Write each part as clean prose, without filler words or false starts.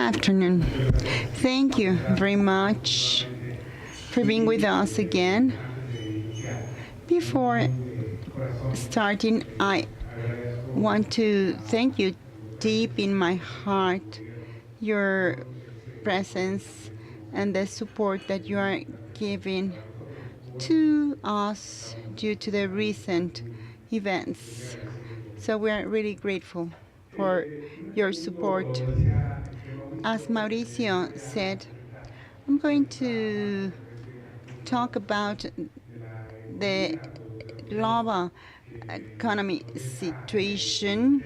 afternoon. Thank you very much for being with us again. Before starting, I want to thank you deep in my heart, your presence and the support that you are giving to us due to the recent events. So we are really grateful for your support. As Mauricio said, I'm going to talk about the global economy situation,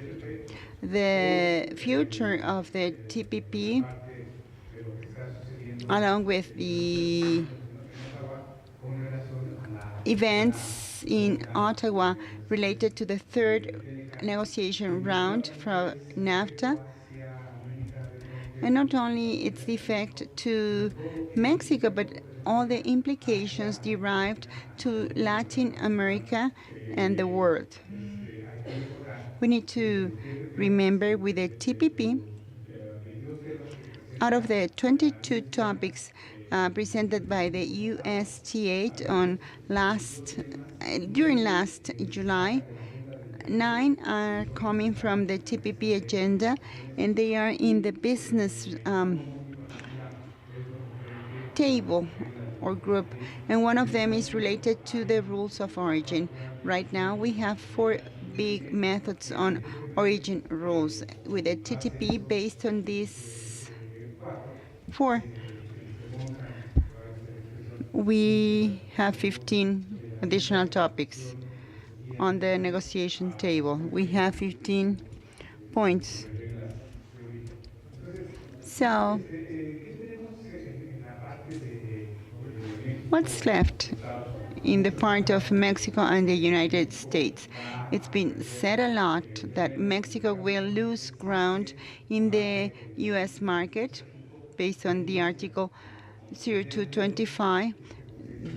the future of the TPP, along with the events in Ottawa related to the third negotiation round for NAFTA, and not only its effect to Mexico, but all the implications derived to Latin America and the world. We need to remember with the TPP, out of the 22 topics presented by the UC&CS during last July, 9 are coming from the TPP agenda, and they are in the business table or group, and one of them is related to the rules of origin. Right now, we have 4 big methods on origin rules with the TTP based on these 4. We have 15 additional topics on the negotiation table. We have 15 points. So, what's left in the part of Mexico and the United States? It's been said a lot that Mexico will lose ground in the U.S. market based on the Article 0225.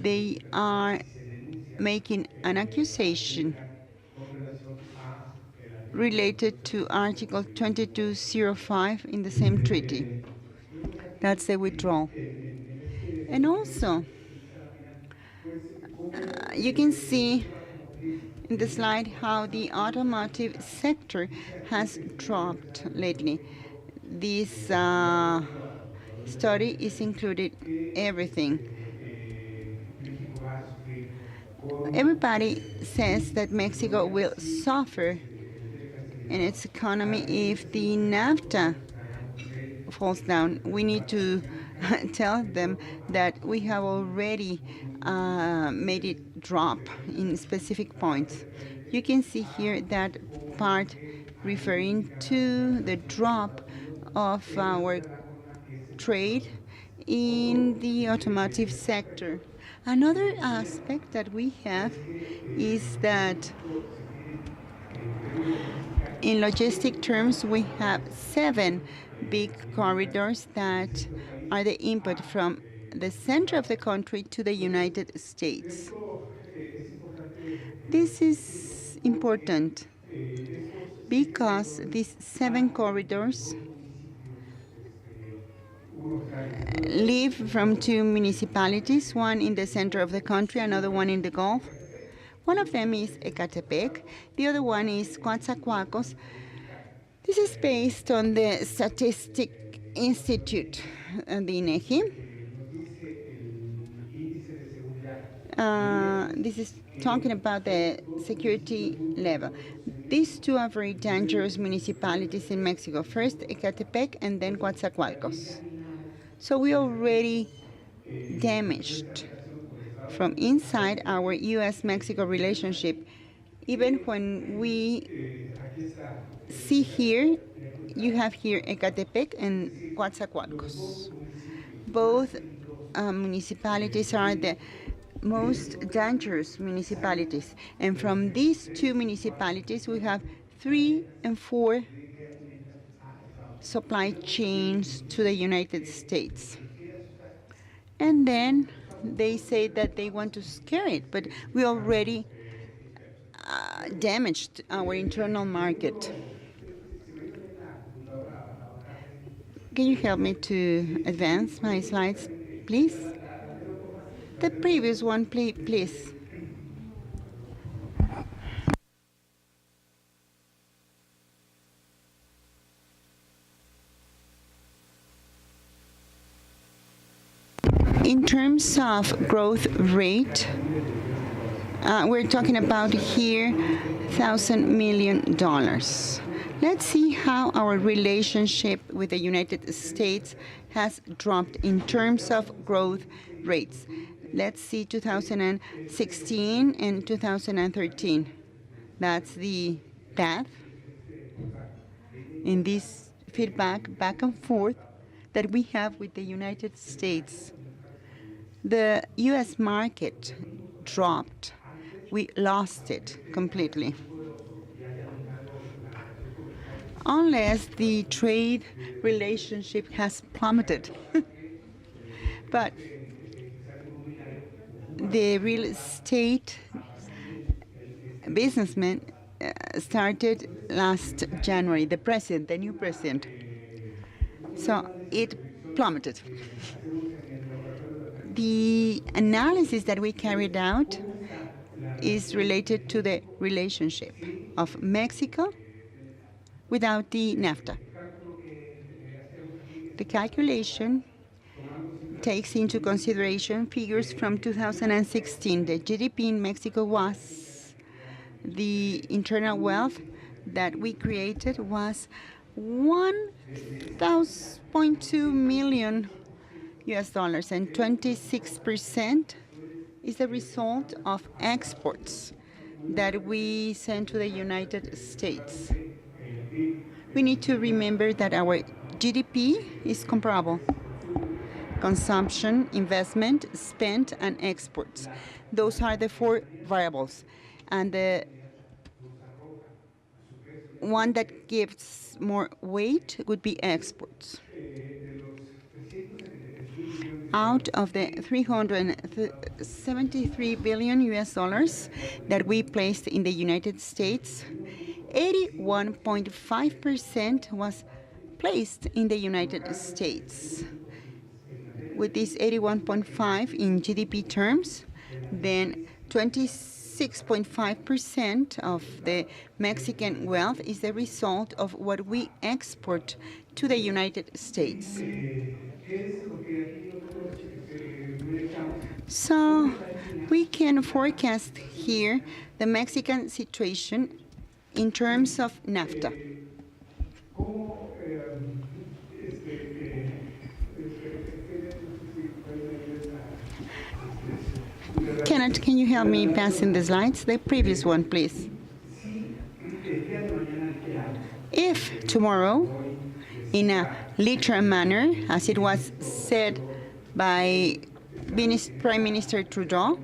They are making an accusation related to Article 2205 in the same treaty. That's the withdrawal. And also, you can see in the slide how the automotive sector has dropped lately. This study is included everything. Everybody says that Mexico will suffer in its economy if the NAFTA falls down. We need to tell them that we have already made it drop in specific points. You can see here that part referring to the drop of our trade in the automotive sector. Another aspect that we have is that in logistic terms, we have 7 big corridors that are the input from the center of the country to the United States. This is important because these 7 corridors leave from 2 municipalities, one in the center of the country, another one in the Gulf. One of them is Ecatepec, the other one is Coatzacoalcos. This is based on the Statistic Institute, the INEGI. This is talking about the security level. These 2 are very dangerous municipalities in Mexico. First Ecatepec and then Coatzacoalcos. So we already damaged from inside our U.S.-Mexico relationship. Even when we see here, you have here Ecatepec and Coatzacoalcos. Both municipalities are the most dangerous municipalities. And from these 2 municipalities, we have 3 and 4 supply chains to the United States. And then they say that they want to scare it, but we already damaged our internal market. Can you help me to advance my slides, please? The previous one, please. In terms of growth rate, we're talking about here $1,000 million. Let's see how our relationship with the United States has dropped in terms of growth rates. Let's see 2016 and 2013. That's the path in this feedback back and forth that we have with the United States. The U.S. market dropped. We lost it completely. Unless the trade relationship has plummeted. But the real estate businessman started last January, the new president. So it plummeted. The analysis that we carried out is related to the relationship of Mexico without the NAFTA. The calculation takes into consideration figures from 2016. The GDP in Mexico was, the internal wealth that we created was 1.2 million US dollars, and 26% is the result of exports that we sent to the United States. We need to remember that our GDP is comparable. Consumption, investment, spend, and exports. Those are the four variables. And the one that gives more weight would be exports. Out of the 373 billion US dollars that we placed in the United States, 81.5% was placed in the United States. With this 81.5 in GDP terms, then 26.5% of the Mexican wealth is the result of what we export to the United States. So we can forecast here the Mexican situation in terms of NAFTA. Kenneth, can you help me passing the slides? The previous one, please. If tomorrow, in a literal manner, as it was said by Prime Minister Trudeau,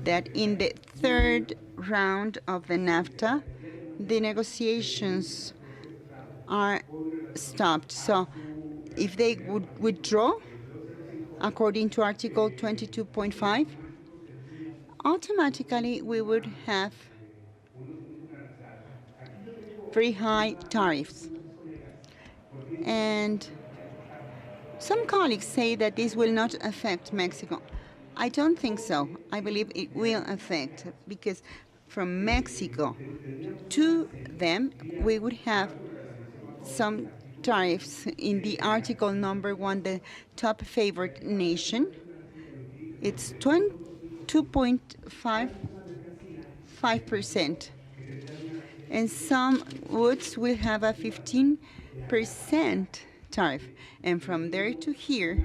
that in the third round of the NAFTA, the negotiations are stopped. So if they would withdraw, according to Article 22.5, automatically we would have very high tariffs. And some colleagues say that this will not affect Mexico. I don't think so. I believe it will affect, because from Mexico to them, we would have some tariffs in the Article number 1, the top favored nation. It's 2.55%. And some goods will have a 15% tariff. And from there to here,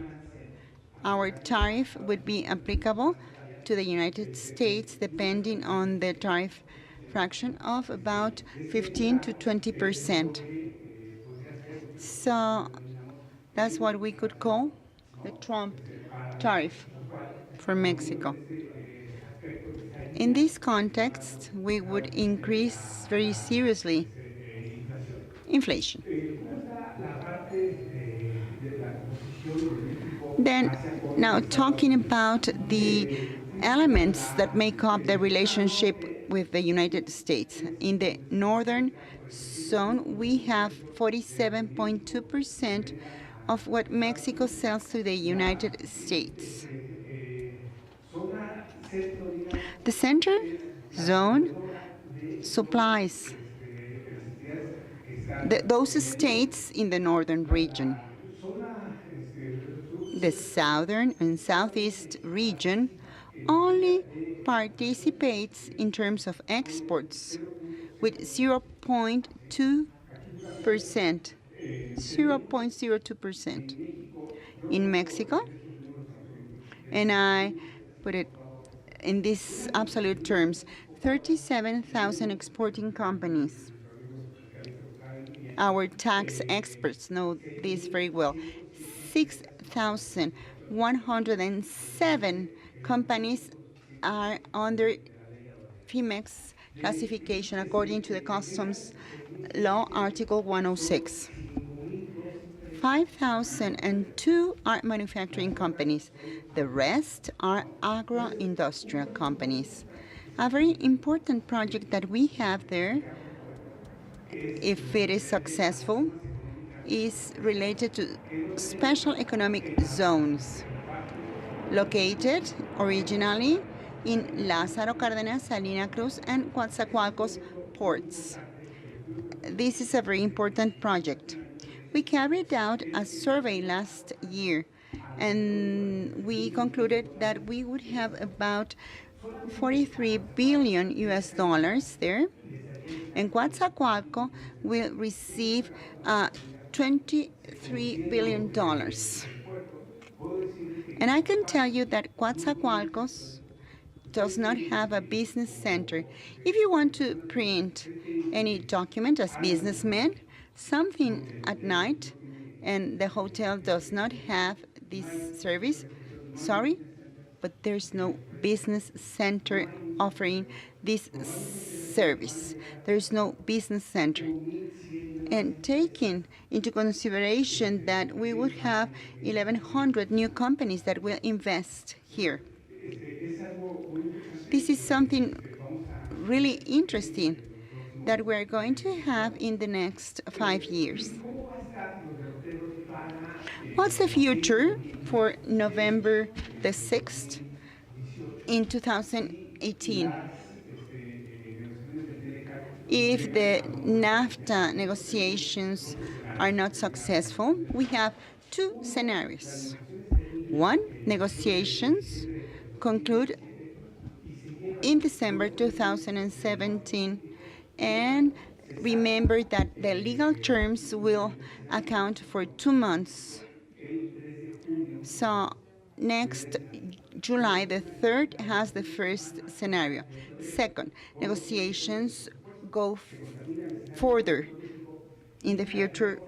our tariff would be applicable to the United States depending on the tariff fraction of about 15 to 20%. So that's what we could call the Trump tariff for Mexico. In this context, we would increase very seriously inflation. Then, now talking about the elements that make up the relationship with the United States. In the northern zone, we have 47.2% of what Mexico sells to the United States. The center zone supplies those states in the northern region. The southern and southeast region only participates in terms of exports with 0.2%. 0.02%. In Mexico, and I put it in these absolute terms, 37,000 exporting companies. Our tax experts know this very well. 6,107 companies are under FIMEX classification according to the Customs Law Article 106. 5,002 are manufacturing companies. The rest are agro-industrial companies. A very important project that we have there, if it is successful, is related to special economic zones located originally in Lázaro Cárdenas, Salina Cruz, and Coatzacoalcos ports. This is a very important project. We carried out a survey last year, and we concluded that we would have about 43 billion US dollars there, and Coatzacoalcos will receive $23 billion. And I can tell you that Coatzacoalcos does not have a business center. If you want to print any document as businessmen, something at night, and the hotel does not have this service, sorry, but there's no business center offering this service. There's no business center. And taking into consideration that we would have 1,100 new companies that will invest here. This is something really interesting that we're going to have in the next 5 years. What's the future for November the 6th in 2018? If the NAFTA negotiations are not successful, we have two scenarios. One, negotiations conclude in December 2017, and remember that the legal terms will account for 2 months. So next July the 3rd has the first scenario. Second, negotiations go further in the future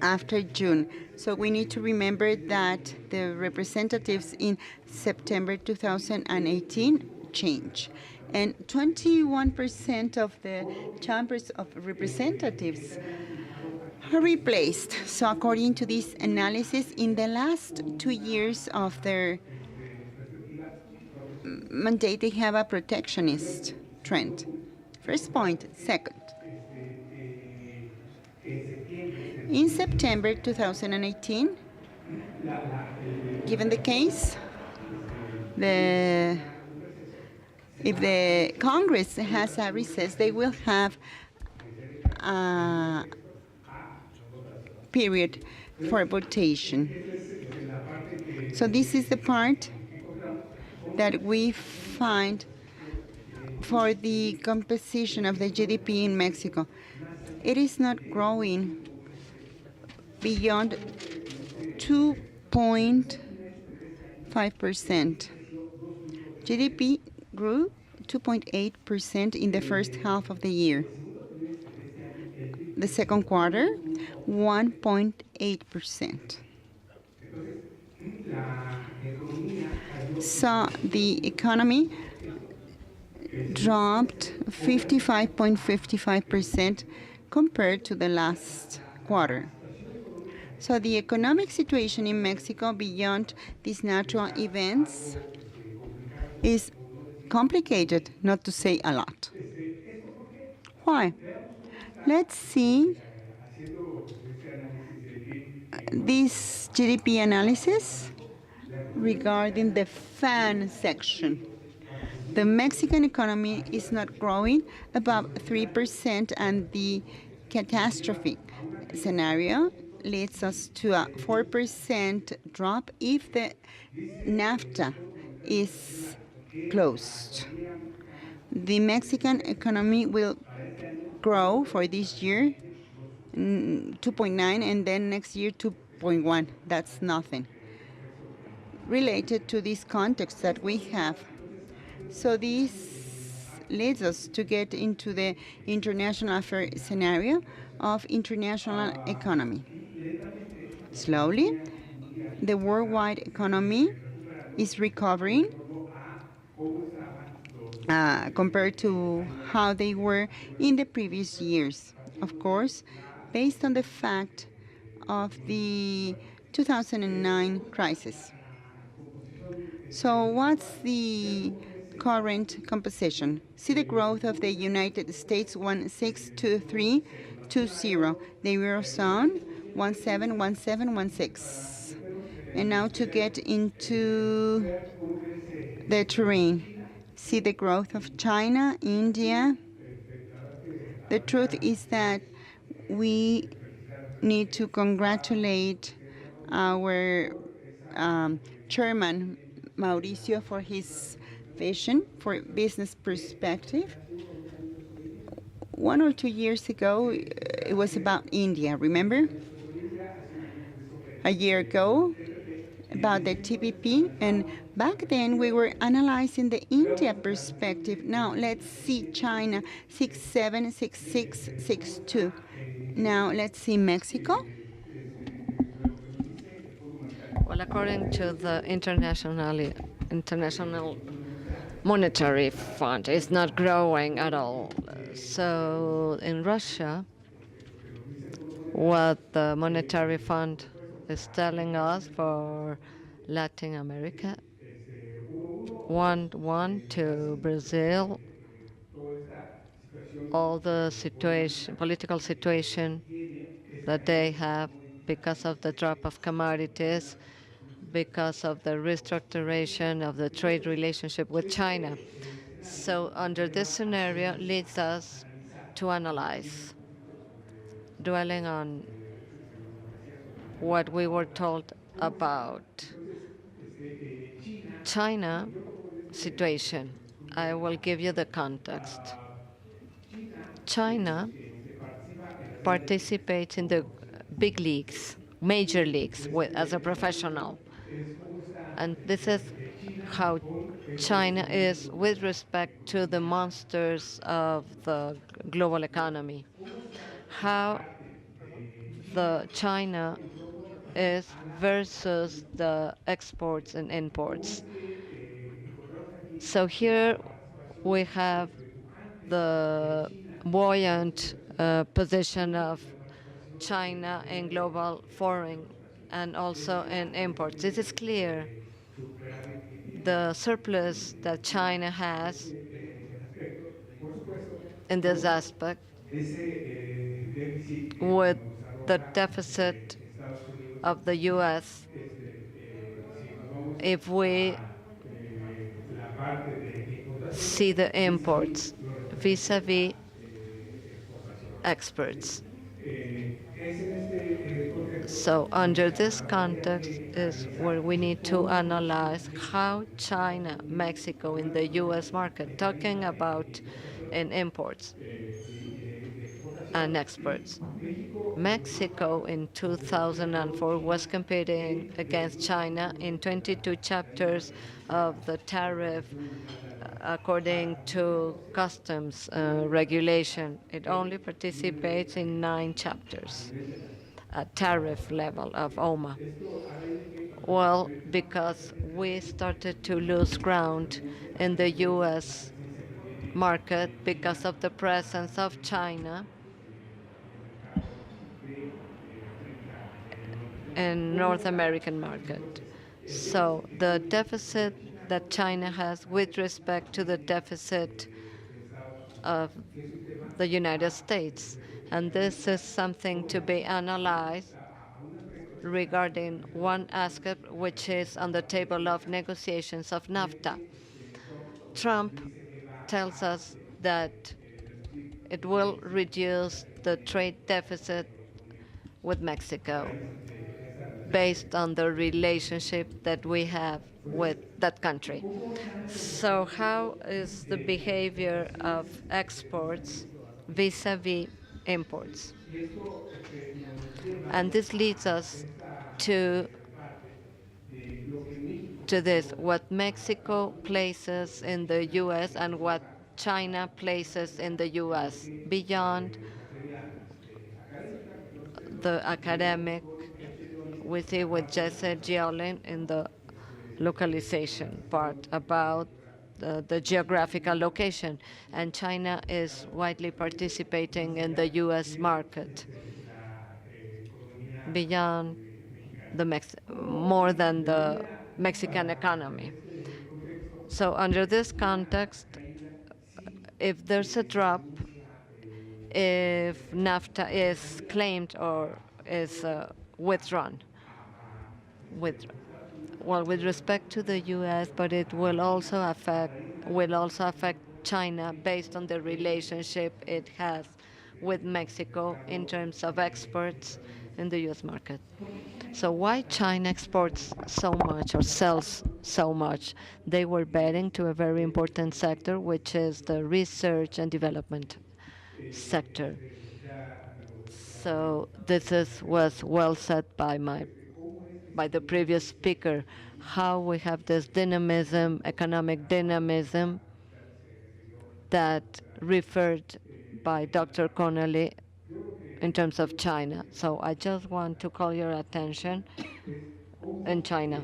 after June. So we need to remember that the representatives in September 2018 change. And 21% of the chambers of representatives are replaced. So according to this analysis, in the last 2 years of their mandate, they have a protectionist trend. First point. Second, in September 2018, given the case, if the Congress has a recess, they will have a period for votation. So this is the part that we find for the composition of the GDP in Mexico. It is not growing beyond 2.5%. GDP grew 2.8% in the first half of the year. The second quarter, 1.8%. So the economy dropped 55.55% compared to the last quarter. So the economic situation in Mexico beyond these natural events is complicated, not to say a lot. Why? Let's see this GDP analysis regarding the fan section. The Mexican economy is not growing above 3%, and the catastrophic scenario leads us to a 4% drop if the NAFTA is closed. The Mexican economy will grow for this year 2.9, and then next year 2.1. That's nothing related to this context that we have. So this leads us to get into the international affair scenario of international economy. Slowly, the worldwide economy is recovering compared to how they were in the previous years. Of course, based on the fact of the 2009 crisis. So what's the current composition? See the growth of the United States, 162320. The Eurozone, 171716. And now to get into the terrain. See the growth of China, India. The truth is that we need to congratulate our chairman, Mauricio, for his vision for business perspective. 1 or 2 years ago, it was about India, remember? A year ago, about the TPP, and back then we were analyzing the India perspective. Now let's see China, 676662. Now let's see Mexico. Well, according to the International Monetary Fund, it's not growing at all. So in Russia, what the Monetary Fund is telling us for Latin America, 1 to Brazil, all the political situation that they have because of the drop of commodities, because of the restructuration of the trade relationship with China. So under this scenario leads us to analyze, dwelling on what we were told about China situation. I will give you the context. China participates in the big leagues, major leagues, as a professional. And this is how China is with respect to the monsters of the global economy. How the China is versus the exports and imports. So here we have the buoyant position of China in global foreign and also in imports. This is clear. The surplus that China has in this aspect with the deficit of the U.S. if we see the imports vis-a-vis exports. So under this context is where we need to analyze how China, Mexico in the U.S. market, talking about in imports and exports. Mexico in 2004 was competing against China in 22 chapters of the tariff according to customs regulation. It only participates in 9 chapters at tariff level of OMA. Well, because we started to lose ground in the U.S. market because of the presence of China in North American market. So the deficit that China has with respect to the deficit of the United States. And this is something to be analyzed regarding one aspect which is on the table of negotiations of NAFTA. Trump tells us that it will reduce the trade deficit with Mexico based on the relationship that we have with that country. So how is the behavior of exports vis-a-vis imports? And this leads us to this, what Mexico places in the U.S. and what China places in the U.S. beyond the academic we see with Jesse Giolin in the localization part about the geographical location. And China is widely participating in the U.S. market beyond more than the Mexican economy. So under this context, if there's a drop, if NAFTA is claimed or is withdrawn, with respect to the U.S., but it will also affect China based on the relationship it has with Mexico in terms of exports in the U.S. market. So why China exports so much or sells so much? They were betting to a very important sector, which is the research and development sector. So was well said by the previous speaker, how we have this dynamism, economic dynamism that referred by Dr. Connolly in terms of China. So I just want to call your attention in China,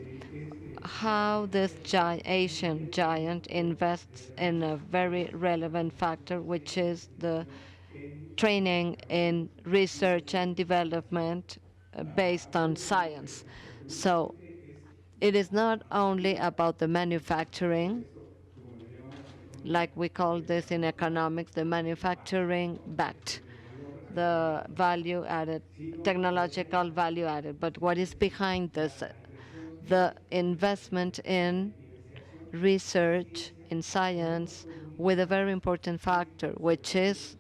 how this Asian giant invests in a very relevant factor, which is the training in research and development based on science. So it is not only about the manufacturing, like we call this in economics, the manufacturing backed, the value added, technological value added. But what is behind this? The investment in research, in science, with a very important factor, which is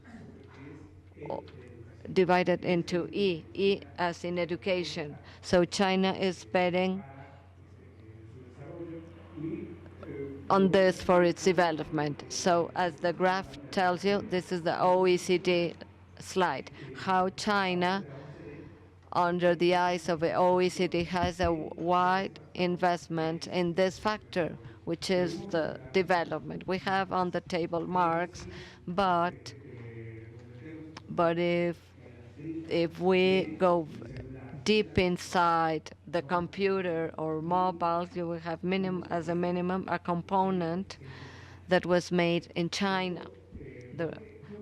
divided into E as in education. So China is betting on this for its development. So as the graph tells you, this is the OECD slide, how China, under the eyes of the OECD, has a wide investment in this factor, which is the development. We have on the table marks, but if we go deep inside the computer or mobiles, you will have as a minimum a component that was made in China,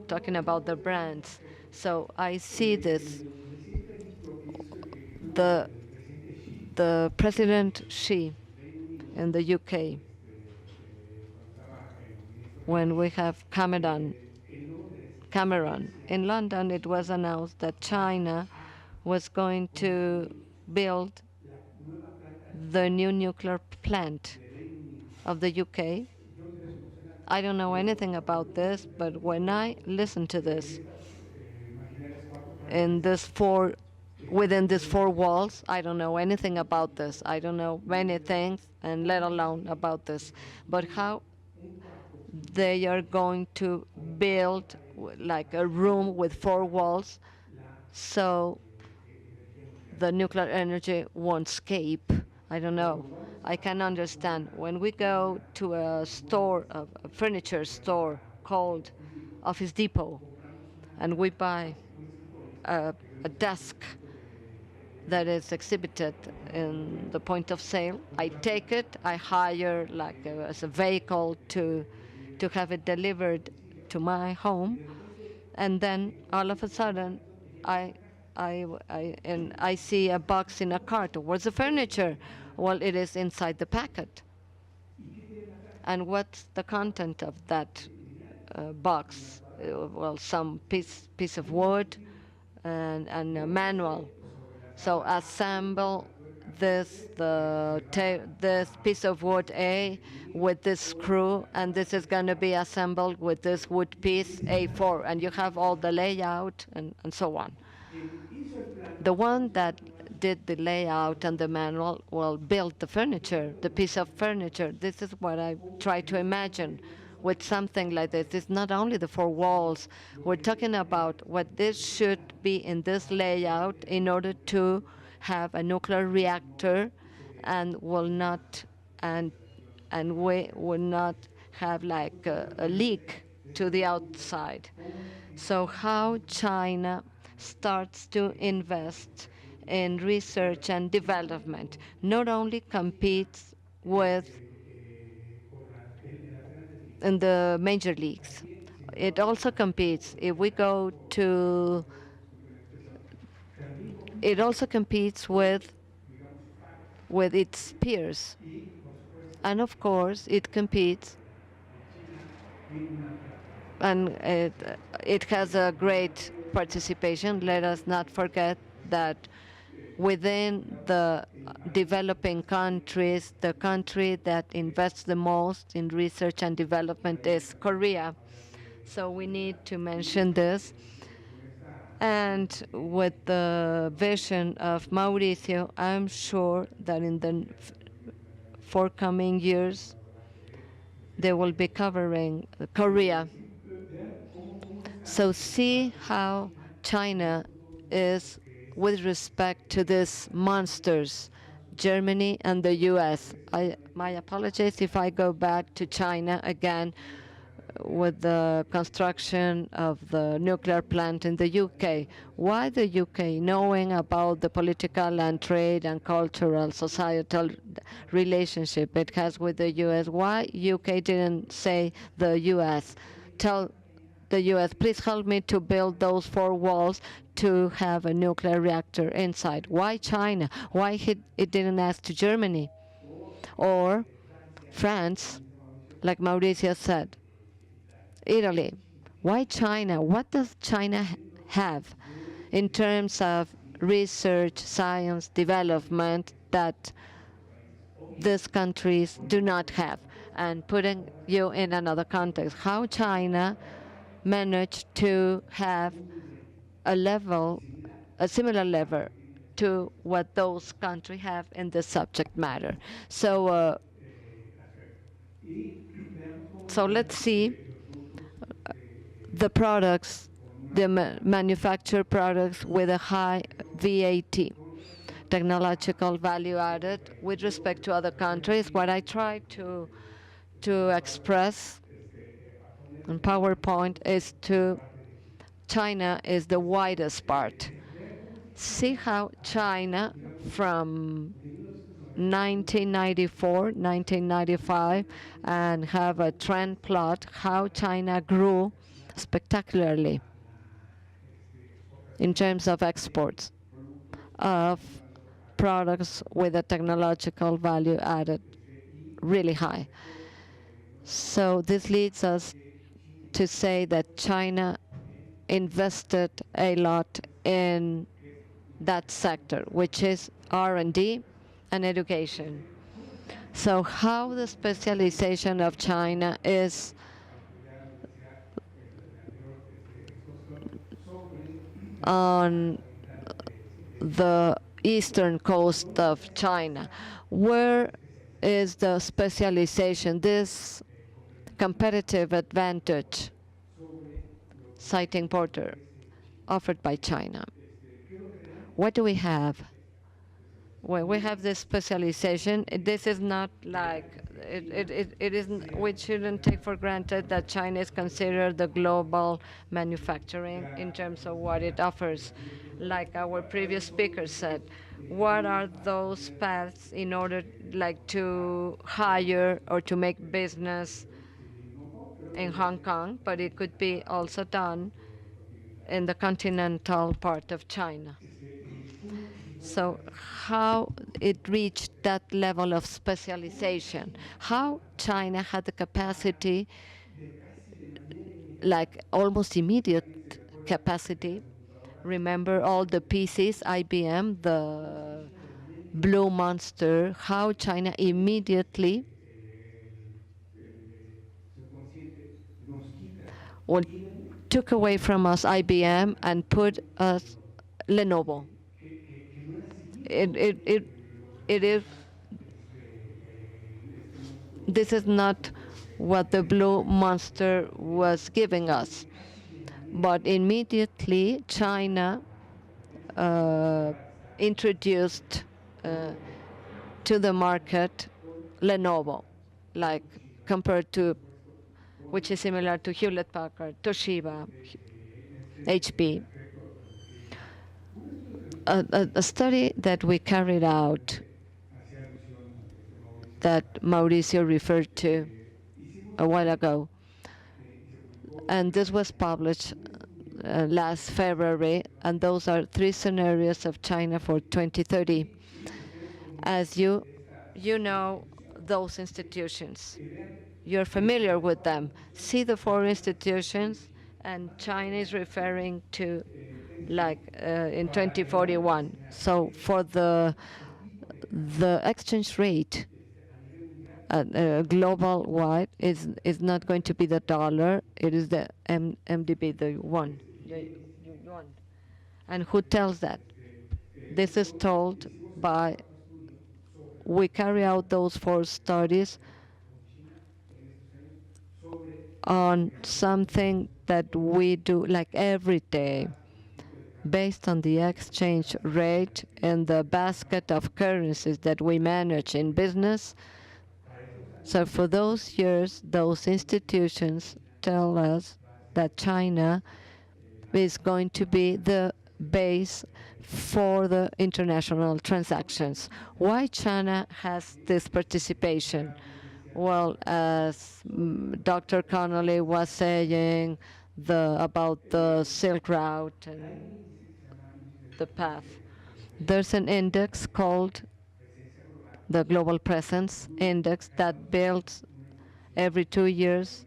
talking about the brands. So I see this. The President Xi in the UK, when we have Cameron in London, it was announced that China was going to build the new nuclear plant of the UK. I don't know anything about this, but when I listen to this, within these four walls, I don't know anything about this. I don't know many things, and let alone about this. But how they are going to build like a room with four walls so the nuclear energy won't escape. I don't know. I can understand. When we go to a store, a furniture store called Office Depot, and we buy a desk that is exhibited in the point of sale, I take it, I hire as a vehicle to have it delivered to my home, and then all of a sudden I see a box in a cart. Where's the furniture? Well, it is inside the packet. And what's the content of that box? Well, some piece of wood and a manual. So assemble this piece of wood A with this screw, and this is going to be assembled with this wood piece A4, and you have all the layout and so on. The one that did the layout and the manual will build the furniture, the piece of furniture. This is what I try to imagine with something like this. It's not only the four walls. We're talking about what this should be in this layout in order to have a nuclear reactor and will not and we will not have like a leak to the outside. So how China starts to invest in research and development not only competes with in the major leagues, it also competes. If we go to, it also competes with its peers, and of course it competes and it has a great participation. Let us not forget that within the developing countries, the country that invests the most in research and development is Korea. So we need to mention this. And with the vision of Mauricio, I'm sure that in the forthcoming years, they will be covering Korea. So see how China is with respect to these monsters, Germany and the US. My apologies if I go back to China again with the construction of the nuclear plant in the UK. Why the UK, knowing about the political and trade and cultural, societal relationship it has with the US, why UK didn't say the US? Tell the US, please help me to build those four walls to have a nuclear reactor inside. Why China? Why it didn't ask to Germany? Or France, like Mauricio said. Italy. Why China? What does China have in terms of research, science, development that these countries do not have? And putting you in another context, how China managed to have a similar level to what those countries have in the subject matter. So let's see the products, the manufactured products with a high VAT, technological value added, with respect to other countries. What I try to express in PowerPoint is China is the widest part. See how China from 1994, 1995, and have a trend plot, how China grew spectacularly in terms of exports of products with a technological value added really high. So this leads us to say that China invested a lot in that sector, which is R&D and education. So how the specialization of China is on the eastern coast of China. Where is the specialization, this competitive advantage, citing Porter, offered by China? What do we have? Well, we have this specialization. This is not like, it isn't, we shouldn't take for granted that China is considered the global manufacturing in terms of what it offers. Like our previous speaker said, what are those paths in order like to hire or to make business in Hong Kong, but it could be also done in the continental part of China. So how it reached that level of specialization, how China had the capacity, like almost immediate capacity, Remember all the PCs, IBM, the Blue Monster, how China immediately well, took away from us IBM and put us Lenovo. It, it, it, it is, this is not what the Blue Monster was giving us. But immediately China introduced to the market Lenovo, like compared to, which is similar to Hewlett-Packard, Toshiba, HP. A study that we carried out that Mauricio referred to a while ago, and this was published last February, and those are 3 scenarios of China for 2030. As you know those institutions, you're familiar with them. See the 4 institutions, and China is referring to like in 2041. So for the exchange rate global wide is not going to be the dollar, it is the MDB, the yuan. And who tells that? This is told by, we carry out those 4 studies on something that we do like every day, based on the exchange rate and the basket of currencies that we manage in business. So for those years, those institutions tell us that China is going to be the base for the international transactions. Why China has this participation? Well, as Dr. Connolly was saying about the Silk Route and the path, there's an index called the Global Presence Index that builds every 2 years.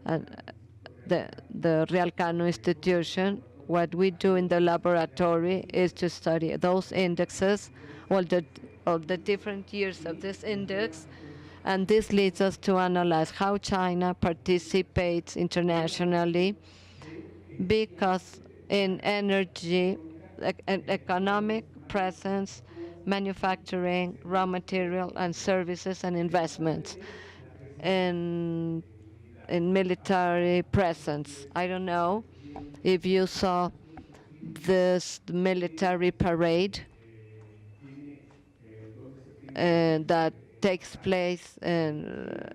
The Realcano institution, what we do in the laboratory is to study those indexes, of the different years of this index, and this leads us to analyze how China participates internationally, because in energy, economic presence, manufacturing, raw material and services and investments, in military presence. I don't know if you saw this military parade that takes place in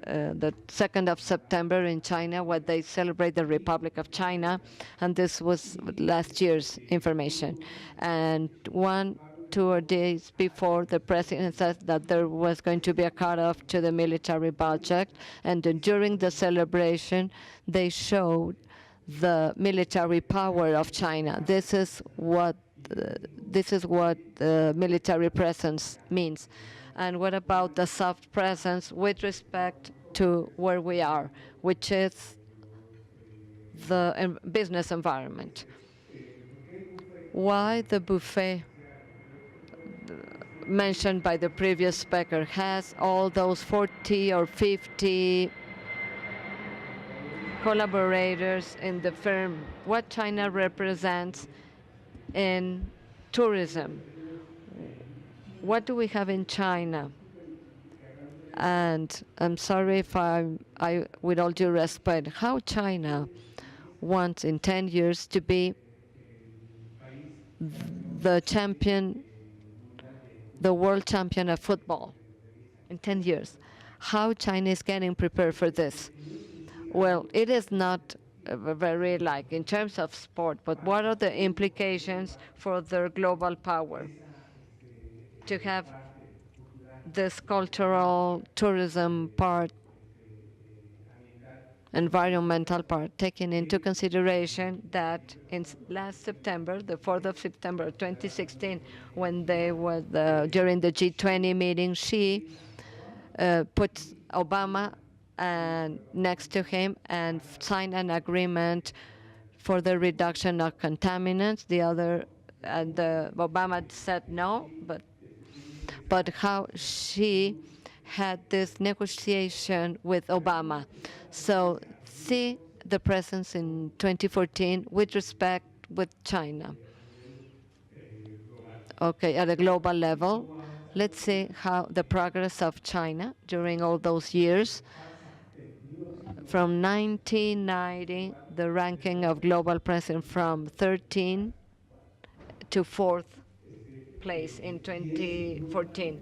the 2nd of September in China, where they celebrate the Republic of China, and this was last year's information. And 2 days before, the president said that there was going to be a cutoff to the military budget, and during the celebration, they showed the military power of China. This is what military presence means. And what about the soft presence with respect to where we are, which is the business environment? Why the buffet mentioned by the previous speaker has all those 40 or 50 collaborators in the firm? What China represents in tourism? What do we have in China? And I'm sorry if I with all due respect, how China wants in 10 years to be the champion, the world champion of football in 10 years. How China is getting prepared for this? Well, it is not very like in terms of sport, but what are the implications for their global power? To have this cultural tourism part, environmental part, taking into consideration that in last September, the 4th of September 2016, when they were during the G20 meeting, she put Obama next to him and signed an agreement for the reduction of contaminants. The other, Obama said no, but how she had this negotiation with Obama. So see the presence in 2014 with respect with China. Okay, at a global level, let's see how the progress of China during all those years. From 1990, the ranking of global presence from 13 to 4th place in 2014.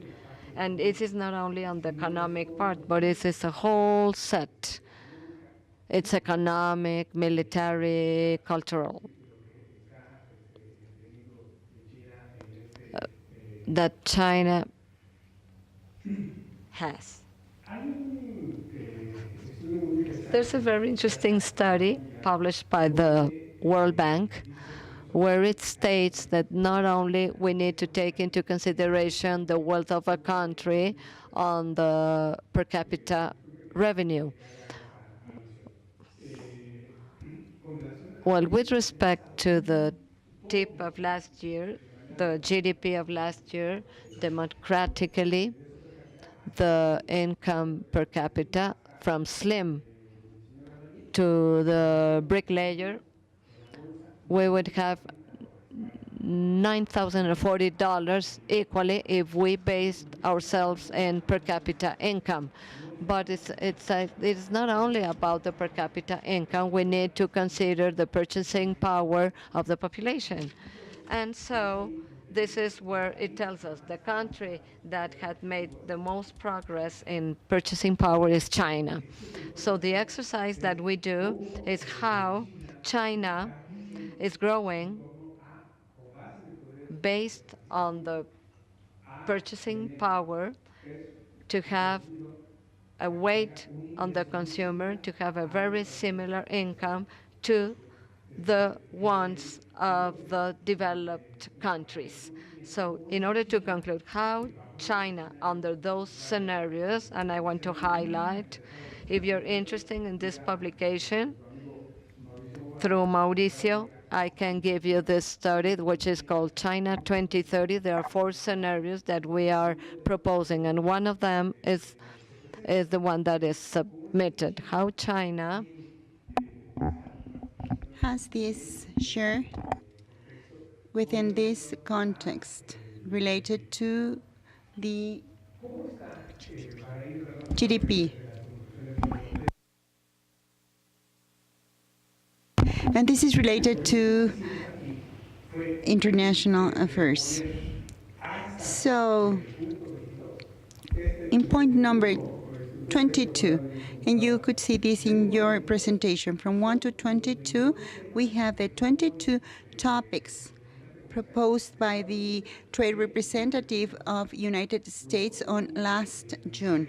And it is not only on the economic part, but it is a whole set. It's economic, military, cultural. That China has. There's a very interesting study published by the World Bank where it states that not only we need to take into consideration the wealth of a country on the per capita revenue. Well, with respect to the tip of last year, the GDP of last year, democratically, the income per capita from slim to the bricklayer, we would have $9,040 equally if we based ourselves in per capita income. But it's not only about the per capita income. We need to consider the purchasing power of the population. And so this is where it tells us the country that had made the most progress in purchasing power is China. So the exercise that we do is how China is growing based on the purchasing power to have a weight on the consumer, to have a very similar income to the ones of the developed countries. So in order to conclude how China, under those scenarios, and I want to highlight, if you're interested in this publication, through Mauricio, I can give you this study, which is called China 2030. There are 4 scenarios that we are proposing, and one of them is the one that is submitted. How China has this share within this context related to the GDP. And this is related to international affairs. So, in point number 22, and you could see this in your presentation, from 1 to 22, we have the 22 topics proposed by the trade representative of United States on last June.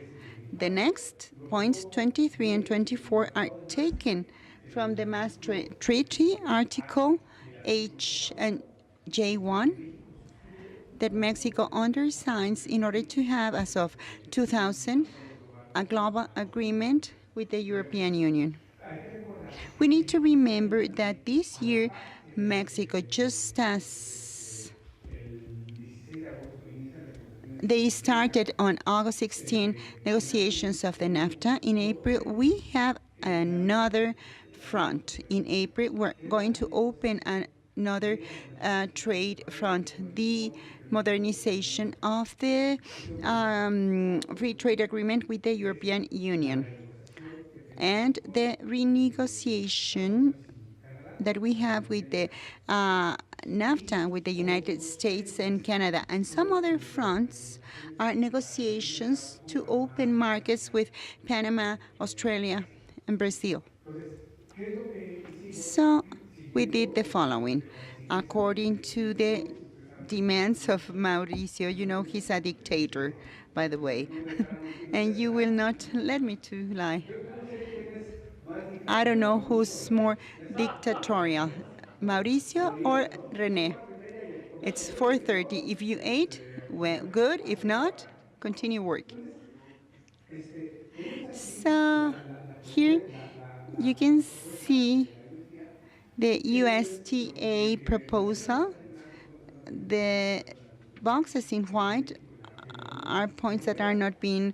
The next points, 23 and 24, are taken from the Maastricht Treaty, Article H and J1, that Mexico undersigns in order to have, as of 2000, a global agreement with the European Union. We need to remember that this year, Mexico, just as they started on August 16 negotiations of the NAFTA, in April we have another front. In April, we're going to open another trade front, the modernization of the free trade agreement with the European Union, and the renegotiation that we have with the NAFTA with the United States and Canada. And some other fronts are negotiations to open markets with Panama, Australia, and Brazil. So we did the following. According to the demands of Mauricio, you know he's a dictator, by the way, and you will not let me to lie. I don't know who's more dictatorial, Mauricio or René. It's 4:30. If you ate, well, good. If not, continue working. So here you can see The USTA proposal, the boxes in white are points that are not being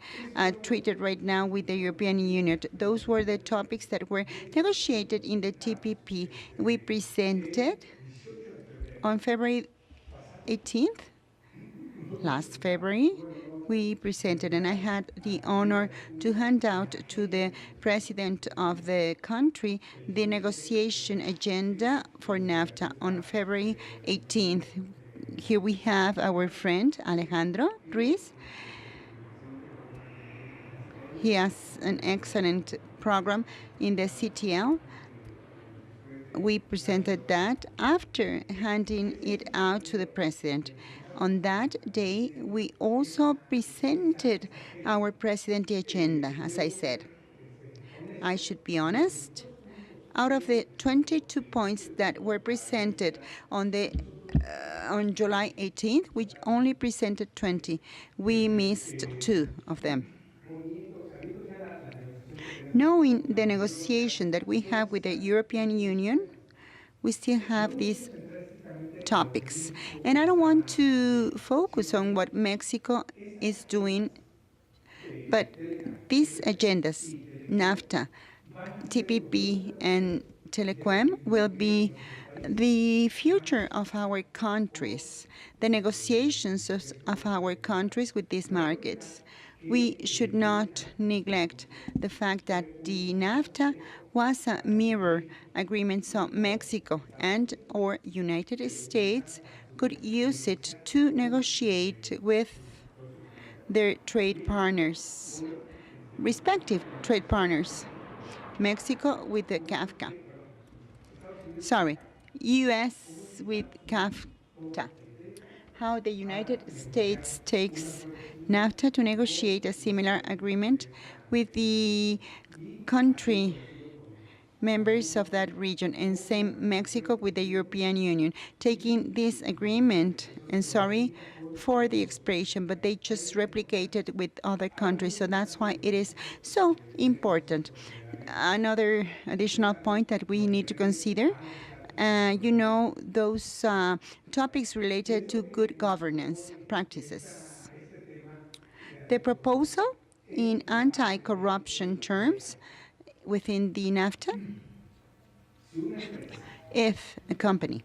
treated right now with the European Union. Those were the topics that were negotiated in the TPP. We presented on February 18th, last February, we presented, and I had the honor to hand out to the president of the country the negotiation agenda for NAFTA on February 18th. Here we have our friend Alejandro Ruiz. He has an excellent program in the CTL. We presented that after handing it out to the president. On that day, we also presented our president the agenda, as I said. I should be honest, out of the 22 points that were presented on July 18th, we only presented 20. We missed 2 of them. Knowing the negotiation that we have with the European Union, we still have these topics. And I don't want to focus on what Mexico is doing, but these agendas, NAFTA, TPP, and Telequem, will be the future of our countries, the negotiations of our countries with these markets. We should not neglect the fact that the NAFTA was a mirror agreement, so Mexico and or United States could use it to negotiate with their trade partners, respective trade partners. Mexico with the CAFTA. Sorry, U.S. with CAFTA. How the United States takes NAFTA to negotiate a similar agreement with the country members of that region, and same Mexico with the European Union, taking this agreement, and sorry for the expression, but they just replicate it with other countries, so that's why it is so important. Another additional point that we need to consider, those topics related to good governance practices. The proposal in anti-corruption terms within the NAFTA, if a company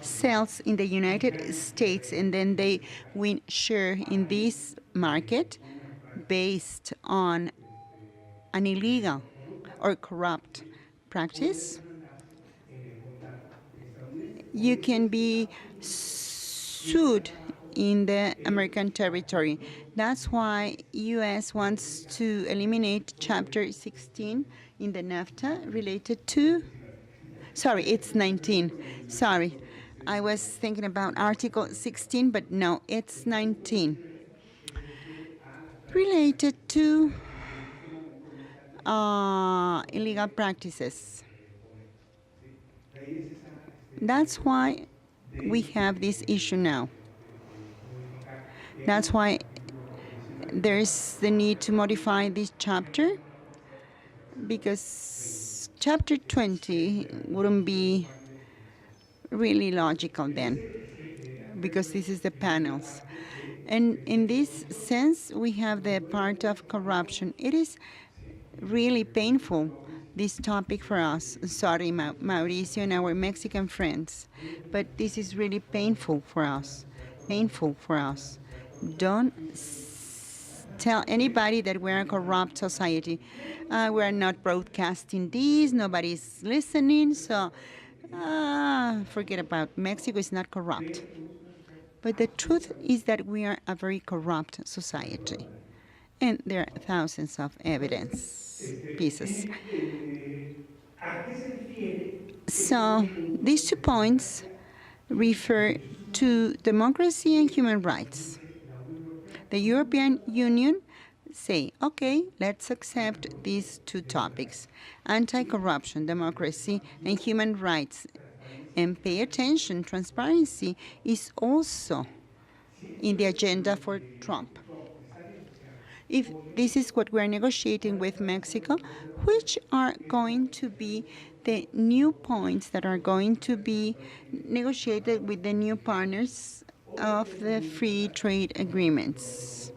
sells in the United States and then they win share in this market based on an illegal or corrupt practice, you can be sued in the American territory. That's why U.S. wants to eliminate Chapter 16 in the NAFTA related to, sorry, it's 19. Sorry, I was thinking about Article 16, but no, it's 19. Related to illegal practices. That's why we have this issue now. That's why there is the need to modify this chapter, because Chapter 20 wouldn't be really logical then, because this is the panels. And in this sense, we have the part of corruption. It is really painful, this topic for us. Sorry, Mauricio and our Mexican friends, but this is really painful for us. Painful for us. Don't tell anybody that we're a corrupt society. We're not broadcasting this, nobody's listening, so forget about Mexico is not corrupt. But the truth is that we are a very corrupt society. And there are thousands of evidence pieces. So these 2 points refer to democracy and human rights. The European Union say, okay, let's accept these 2 topics, anti-corruption, democracy, and human rights. And pay attention, transparency is also in the agenda for Trump. If this is what we're negotiating with Mexico, which are going to be the new points that are going to be negotiated with the new partners of the free trade agreements.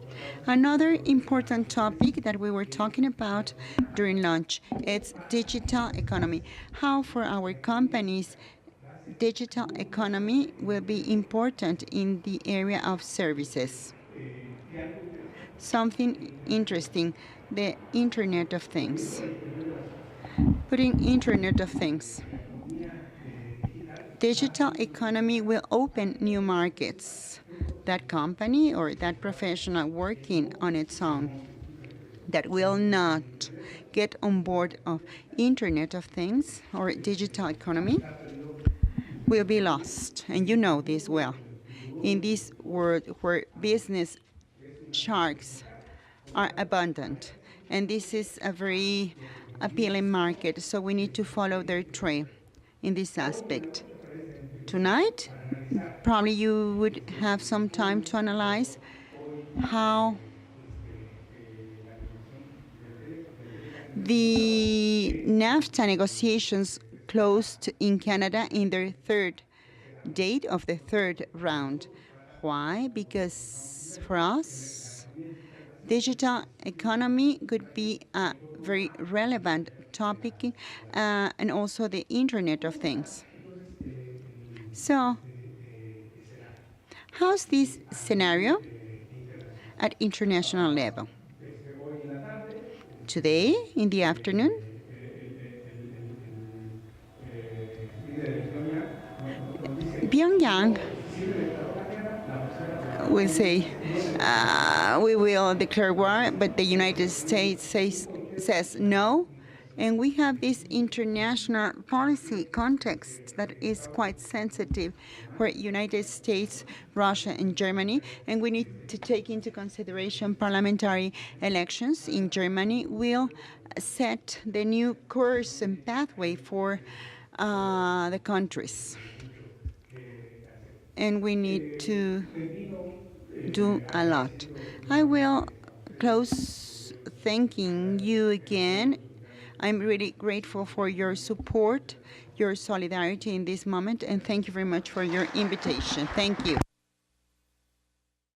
Another important topic that we were talking about during lunch is digital economy. How for our companies digital economy will be important in the area of services. Something interesting, the Internet of Things. Putting Internet of Things. Digital economy will open new markets. That company or that professional working on its own that will not get on board of Internet of Things or digital economy will be lost. And you know this well. In this world where business sharks are abundant, and this is a very appealing market, so we need to follow their trail in this aspect. Tonight, probably you would have some time to analyze how the NAFTA negotiations closed in Canada in their third date of the third round. Why? Because for us, digital economy could be a very relevant topic, and also the Internet of Things. So, how's this scenario at international level? Today, in the afternoon, Pyongyang will say, we will declare war, but the United States says no. And we have this international policy context that is quite sensitive, where United States, Russia, and Germany, and we need to take into consideration parliamentary elections in Germany, will set the new course and pathway for the countries. And we need to do a lot. I will close thanking you again. I'm really grateful for your support, your solidarity in this moment, and thank you very much for your invitation. Thank you.